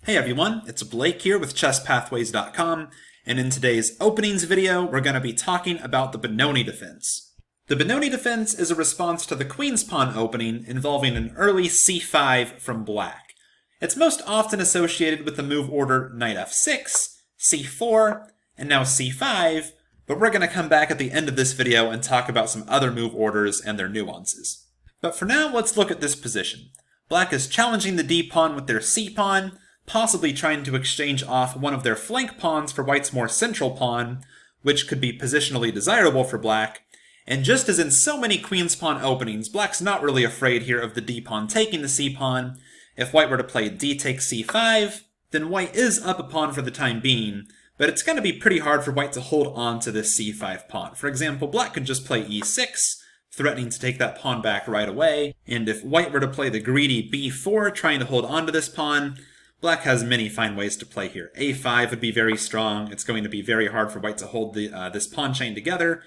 Hey everyone, it's Blake here with ChessPathways.com, and in today's openings video, we're going to be talking about the Benoni Defense. The Benoni Defense is a response to the Queen's Pawn opening involving an early c5 from black. It's most often associated with the move order knight f6, c4, and now c5, but we're going to come back at the end of this video and talk about some other move orders and their nuances. But for now, let's look at this position. Black is challenging the d-pawn with their c-pawn, possibly trying to exchange off one of their flank pawns for white's more central pawn, which could be positionally desirable for black. And just as in so many queen's pawn openings, black's not really afraid here of the d-pawn taking the c-pawn. If white were to play d takes c5, then white is up a pawn for the time being, but it's going to be pretty hard for white to hold on to this c5 pawn. For example, black could just play e6, threatening to take that pawn back right away, and if white were to play the greedy b4, trying to hold on to this pawn, black has many fine ways to play here. a5 would be very strong. It's going to be very hard for white to hold this pawn chain together.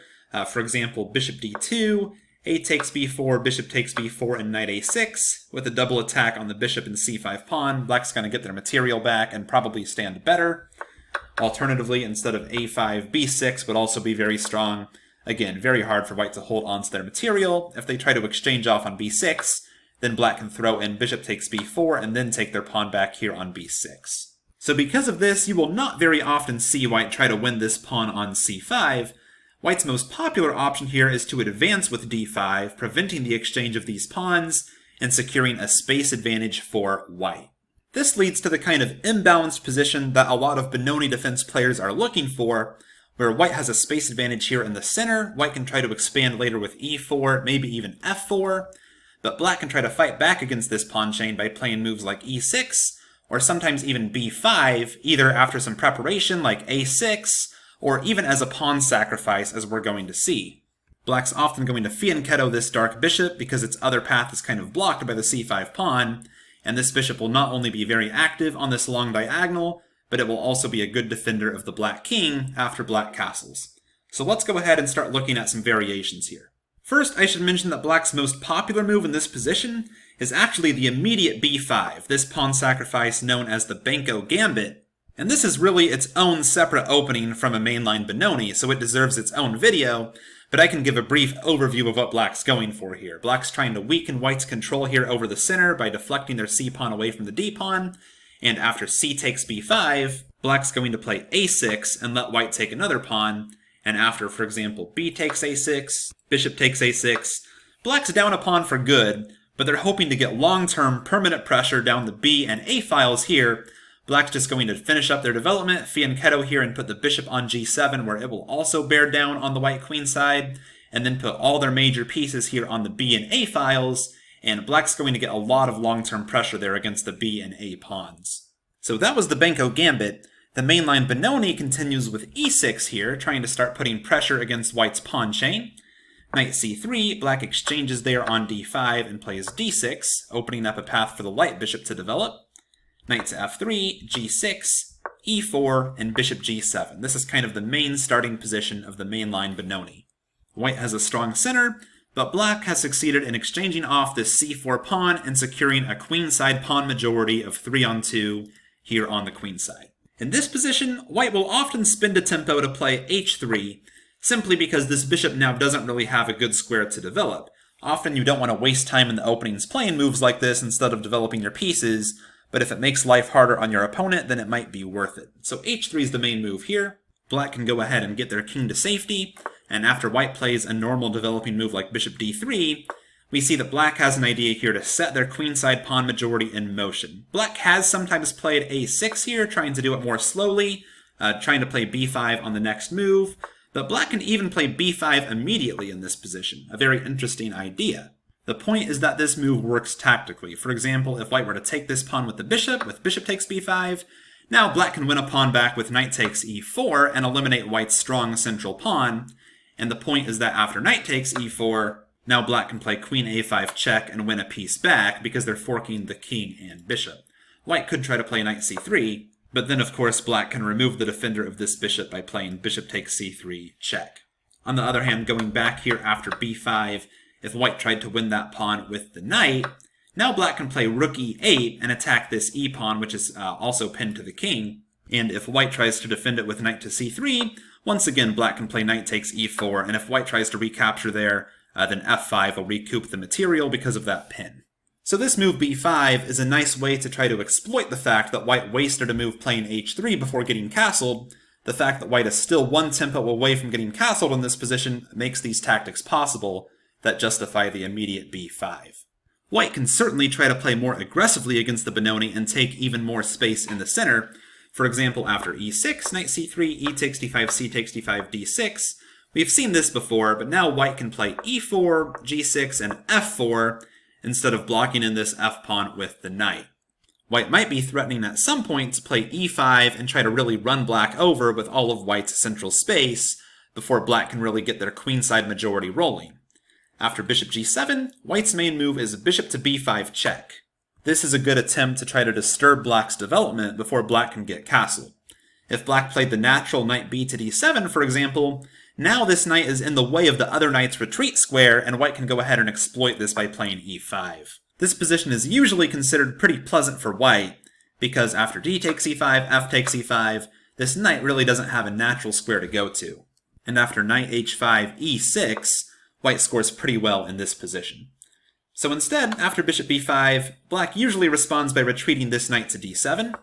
For example, bishop d2, a takes b4, bishop takes b4, and knight a6. With a double attack on the bishop and c5 pawn, black's going to get their material back and probably stand better. Alternatively, instead of a5, b6 would also be very strong. Again, very hard for white to hold on to their material. If they try to exchange off on b6, then black can throw in bishop takes b4 and then take their pawn back here on b6. So because of this, you will not very often see white try to win this pawn on c5. White's most popular option here is to advance with d5, preventing the exchange of these pawns and securing a space advantage for white. This leads to the kind of imbalanced position that a lot of Benoni defense players are looking for, where white has a space advantage here in the center. White can try to expand later with e4, maybe even f4, but black can try to fight back against this pawn chain by playing moves like e6, or sometimes even b5, either after some preparation like a6, or even as a pawn sacrifice, as we're going to see. Black's often going to fianchetto this dark bishop because its other path is kind of blocked by the c5 pawn, and this bishop will not only be very active on this long diagonal, but it will also be a good defender of the black king after black castles. So let's go ahead and start looking at some variations here. First, I should mention that black's most popular move in this position is actually the immediate b5, this pawn sacrifice known as the Banco Gambit. And this is really its own separate opening from a mainline Benoni, so it deserves its own video, but I can give a brief overview of what black's going for here. Black's trying to weaken white's control here over the center by deflecting their c-pawn away from the d-pawn, and after c takes b5, black's going to play a6 and let white take another pawn, and after, for example, b takes a6, bishop takes a6, black's down a pawn for good, but they're hoping to get long-term permanent pressure down the b and a files here. Black's just going to finish up their development, fianchetto here, and put the bishop on g7, where it will also bear down on the white queen side, and then put all their major pieces here on the b and a files, and black's going to get a lot of long-term pressure there against the b and a pawns. So that was the Banco Gambit. The mainline Benoni continues with e6 here, trying to start putting pressure against white's pawn chain. Knight c3, black exchanges there on d5 and plays d6, opening up a path for the light bishop to develop. Knight to f3, g6, e4, and bishop g7. This is kind of the main starting position of the mainline Benoni. White has a strong center, but black has succeeded in exchanging off this c4 pawn and securing a queenside pawn majority of 3-on-2 here on the queen side. In this position, white will often spin to tempo to play h3, simply because this bishop now doesn't really have a good square to develop. Often you don't want to waste time in the openings playing moves like this instead of developing your pieces, but if it makes life harder on your opponent, then it might be worth it. So h3 is the main move here. Black can go ahead and get their king to safety, and after white plays a normal developing move like bishop d3, we see that black has an idea here to set their queenside pawn majority in motion. Black has sometimes played a6 here, trying to do it more slowly, trying to play b5 on the next move, but black can even play b5 immediately in this position, a very interesting idea. The point is that this move works tactically. For example, if white were to take this pawn with the bishop takes b5, now black can win a pawn back with knight takes e4 and eliminate white's strong central pawn, and the point is that after knight takes e4, now black can play queen a5 check and win a piece back because they're forking the king and bishop. White could try to play knight c3, but then of course black can remove the defender of this bishop by playing bishop takes c3 check. On the other hand, going back here after b5, if white tried to win that pawn with the knight, Now black can play rook e8 and attack this e-pawn, which is also pinned to the king. And if white tries to defend it with knight to c3, once again black can play knight takes e4, and if white tries to recapture there, then f5 will recoup the material because of that pin. So this move b5 is a nice way to try to exploit the fact that white wasted a move playing h3 before getting castled. The fact that white is still one tempo away from getting castled in this position makes these tactics possible that justify the immediate b5. White can certainly try to play more aggressively against the Benoni and take even more space in the center. For example, after e6, knight c3, e takes d5, c takes d5, d6. We've seen this before, but now white can play e4, g6, and f4 instead of blocking in this f-pawn with the knight. White might be threatening at some point to play e5 and try to really run black over with all of white's central space before black can really get their queenside majority rolling. After bishop g7, white's main move is bishop to b5 check. This is a good attempt to try to disturb black's development before black can get castled. If black played the natural knight b to d7, for example, now this knight is in the way of the other knight's retreat square, and white can go ahead and exploit this by playing e5. This position is usually considered pretty pleasant for white, because after d takes e5, f takes e5, this knight really doesn't have a natural square to go to. And after knight h5, e6, white scores pretty well in this position. So instead, after bishop b5, black usually responds by retreating this knight to d7,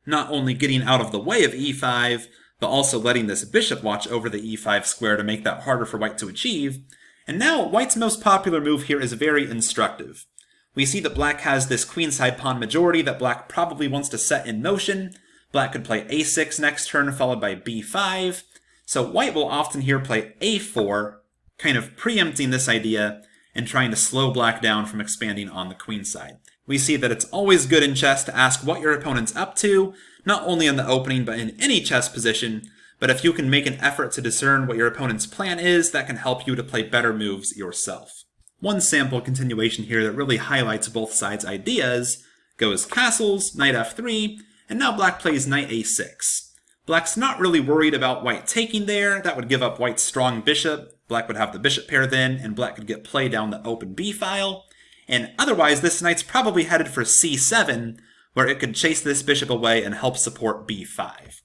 not only getting out of the way of e5, but also letting this bishop watch over the e5 square to make that harder for white to achieve. And now, white's most popular move here is very instructive. We see that black has this queenside pawn majority that black probably wants to set in motion. Black could play a6 next turn, followed by b5. So white will often here play a4, kind of preempting this idea and trying to slow black down from expanding on the queenside. We see that it's always good in chess to ask what your opponent's up to, not only in the opening but in any chess position, but if you can make an effort to discern what your opponent's plan is, that can help you to play better moves yourself. One sample continuation here that really highlights both sides' ideas goes castles, knight f3, and now black plays knight a6. Black's not really worried about white taking there, that would give up white's strong bishop. Black would have the bishop pair then, and black could get play down the open b file. And otherwise, this knight's probably headed for c7, where it could chase this bishop away and help support b5.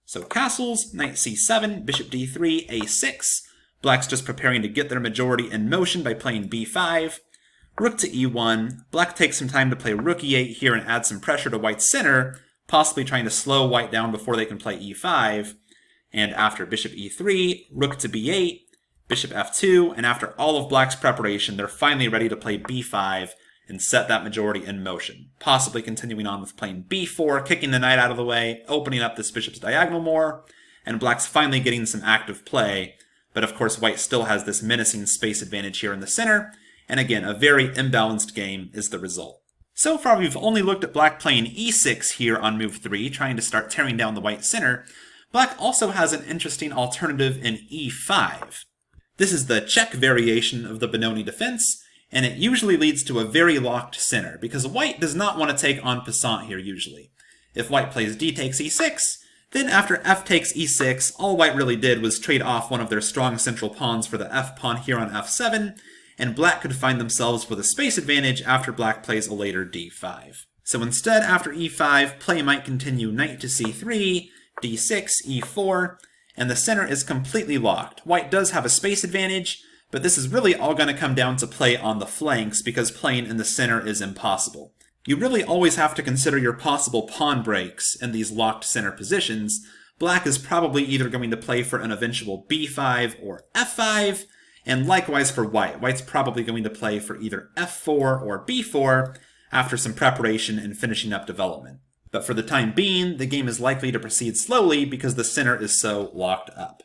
So castles, knight c7, bishop d3, a6. Black's just preparing to get their majority in motion by playing b5. Rook to e1. Black takes some time to play rook e8 here and add some pressure to white's center, possibly trying to slow white down before they can play e5. And after bishop e3, rook to b8, bishop f2, and after all of black's preparation, they're finally ready to play b5 and set that majority in motion, possibly continuing on with playing b4, kicking the knight out of the way, opening up this bishop's diagonal more, and black's finally getting some active play, but of course white still has this menacing space advantage here in the center, and again, a very imbalanced game is the result. So far we've only looked at black playing e6 here on move 3, trying to start tearing down the white center. Black also has an interesting alternative in e5. This is the check variation of the Benoni defense, and it usually leads to a very locked center, because white does not want to take en passant here usually. If white plays d takes e6, then after f takes e6, all white really did was trade off one of their strong central pawns for the f-pawn here on f7, and black could find themselves with a space advantage after black plays a later d5. So instead, after e5, play might continue knight to c3, d6, e4, and the center is completely locked. White does have a space advantage, but this is really all going to come down to play on the flanks because playing in the center is impossible. You really always have to consider your possible pawn breaks in these locked center positions. Black is probably either going to play for an eventual b5 or f5, and likewise for white. White's probably going to play for either f4 or b4 after some preparation and finishing up development. But for the time being, the game is likely to proceed slowly because the center is so locked up.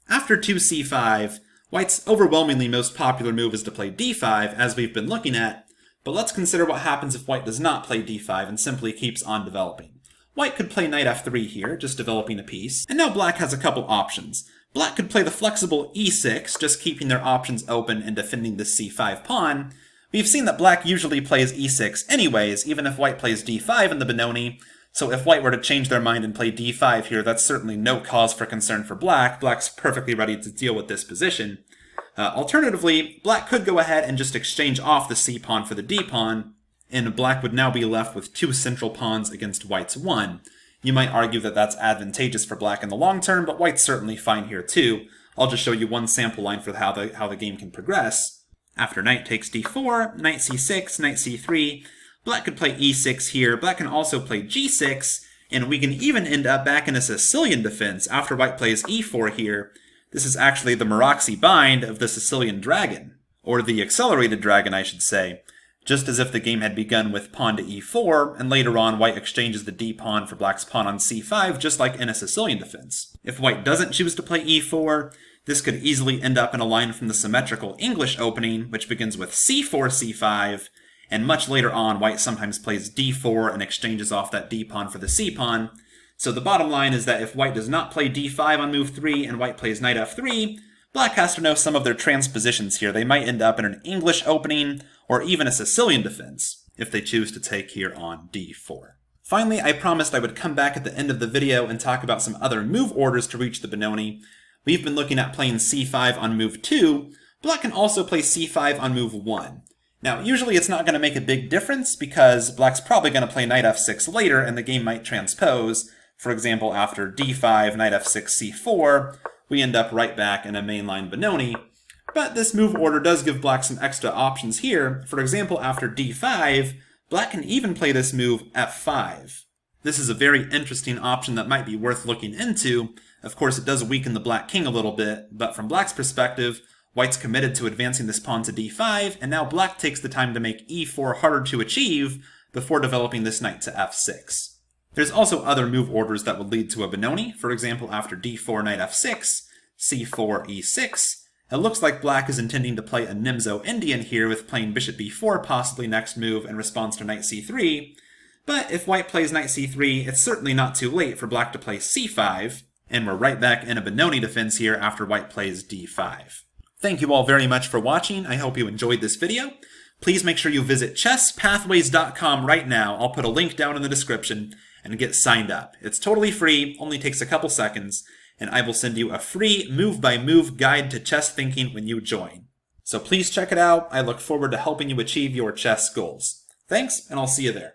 After 2c5, white's overwhelmingly most popular move is to play d5, as we've been looking at, but let's consider what happens if white does not play d5 and simply keeps on developing. White could play knight f3 here, just developing a piece, and now black has a couple options. Black could play the flexible e6, just keeping their options open and defending the c5 pawn. We've seen that black usually plays e6 anyways, even if white plays d5 in the Benoni, so if white were to change their mind and play d5 here, that's certainly no cause for concern for black. Black's perfectly ready to deal with this position. Alternatively, black could go ahead and just exchange off the c-pawn for the d-pawn, and black would now be left with 2 central pawns against white's 1. You might argue that that's advantageous for black in the long term, but white's certainly fine here too. I'll just show you one sample line for how the game can progress. After knight takes d4, knight c6, knight c3, black could play e6 here, black can also play g6, and we can even end up back in a Sicilian defense after white plays e4 here. This is actually the Meraxi bind of the Sicilian dragon, or the accelerated dragon I should say, just as if the game had begun with pawn to e4, and later on white exchanges the d-pawn for black's pawn on c5, just like in a Sicilian defense. If white doesn't choose to play e4, this could easily end up in a line from the symmetrical English opening, which begins with c4, c5, and much later on white sometimes plays d4 and exchanges off that d-pawn for the c-pawn. So the bottom line is that if white does not play d5 on move 3 and white plays knight f3, black has to know some of their transpositions here. They might end up in an English opening or even a Sicilian defense if they choose to take here on d4. Finally, I promised I would come back at the end of the video and talk about some other move orders to reach the Benoni. We've been looking at playing c5 on move 2. Black can also play c5 on move 1. Now, usually it's not going to make a big difference because black's probably going to play knight f6 later and the game might transpose. For example, after d5, knight f6, c4, we end up right back in a mainline Benoni. But this move order does give black some extra options here. For example, after d5, black can even play this move f5. This is a very interesting option that might be worth looking into. Of course, it does weaken the black king a little bit, but from black's perspective, white's committed to advancing this pawn to d5, and now black takes the time to make e4 harder to achieve before developing this knight to f6. There's also other move orders that would lead to a Benoni. For example, after d4, knight f6, c4, e6. It looks like black is intending to play a Nimzo Indian here with playing bishop b4 possibly next move in response to knight c3. But if white plays knight c3, it's certainly not too late for black to play c5, and we're right back in a Benoni defense here after white plays d5. Thank you all very much for watching. I hope you enjoyed this video. Please make sure you visit chesspathways.com right now. I'll put a link down in the description and get signed up. It's totally free, only takes a couple seconds, and I will send you a free move-by-move guide to chess thinking when you join. So please check it out. I look forward to helping you achieve your chess goals. Thanks, and I'll see you there.